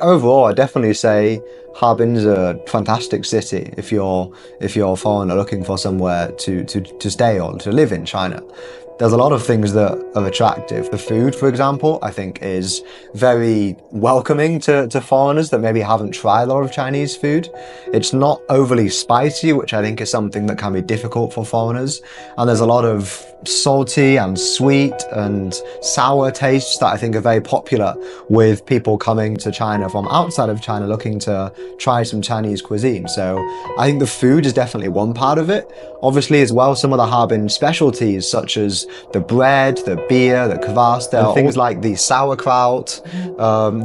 Overall, I definitely say Harbin's a fantastic city if you're a foreigner looking for somewhere to stay or to live in China. There's a lot of things that are attractive. The food, for example, I think is very welcoming to foreigners that maybe haven't tried a lot of Chinese food. It's not overly spicy, which I think is something that can be difficult for foreigners. And there's a lot of salty and sweet and sour tastes that I think are very popular with people coming to China from outside of China looking to try some Chinese cuisine. So I think the food is definitely one part of it. Obviously as well, some of the Harbin specialties such as the bread, the beer, the kvass, and things like the sauerkraut.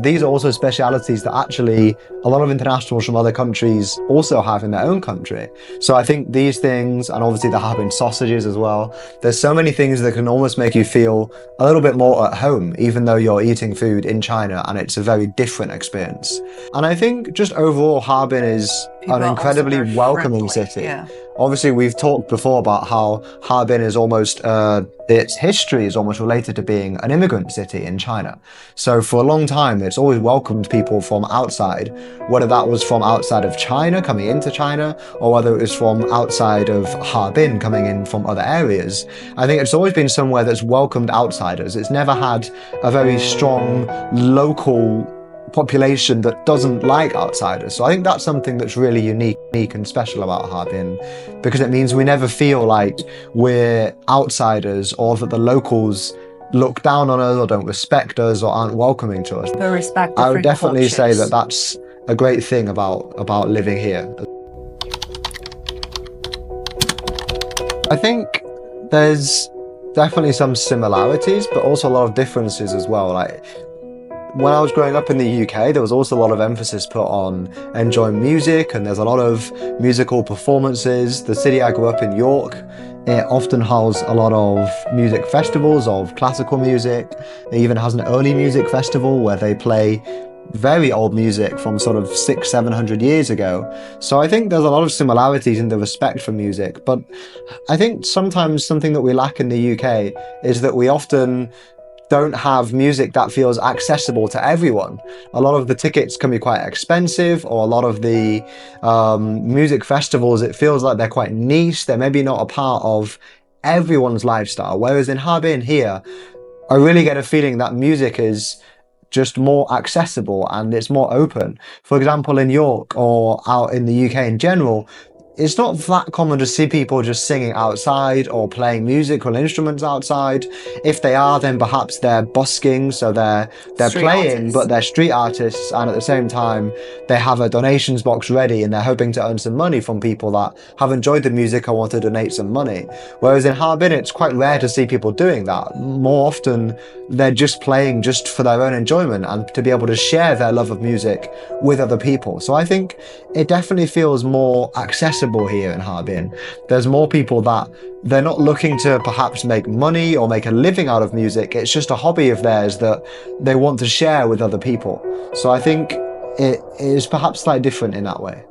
These are also specialities that actually a lot of internationals from other countries also have in their own country. So I think these things, and obviously the Harbin sausages as well, there's so many things that can almost make you feel a little bit more at home, even though you're eating food in China and it's a very different experience. And I think just overall Harbin is an incredibly welcoming city. Yeah. Obviously, we've talked before about how Harbin is almost, its history is almost related to being an immigrant city in China. So for a long time, it's always welcomed people from outside, whether that was from outside of China coming into China, or whether it was from outside of Harbin coming in from other areas. I think it's always been somewhere that's welcomed outsiders. It's never had a very strong local population that doesn't like outsiders. So I think that's something that's really unique and special about Harbin, because it means we never feel like we're outsiders or that the locals look down on us or don't respect us or aren't welcoming to us. They respect I would definitely say cultures. that that's a great thing about living here. I think there's definitely some similarities, but also a lot of differences as well. Like, when I was growing up in the UK, there was also a lot of emphasis put on enjoying music, and there's a lot of musical performances. The city I grew up in, York, it often holds a lot of music festivals of classical music. It even has an early music festival where they play very old music from sort of 600-700 years ago. So I think there's a lot of similarities in the respect for music, but I think sometimes something that we lack in the UK is that we often don't have music that feels accessible to everyone. A lot of the tickets can be quite expensive, or a lot of the music festivals, it feels like they're quite niche. They're maybe not a part of everyone's lifestyle. Whereas in Harbin here, I really get a feeling that music is just more accessible and it's more open. For example, in York or out in the UK in general, it's not that common to see people just singing outside or playing musical instruments outside. If they are, then perhaps they're busking, so they're playing, artists. but they're street artists, and at the same time, they have a donations box ready and they're hoping to earn some money from people that have enjoyed the music and want to donate some money. Whereas in Harbin, it's quite rare to see people doing that. More often, they're just playing just for their own enjoyment and to be able to share their love of music with other people. So I think it definitely feels more accessible here in Harbin. There's more people that they're not looking to perhaps make money or make a living out of music. It's just a hobby of theirs that they want to share with other people. So I think it is perhaps slightly different in that way.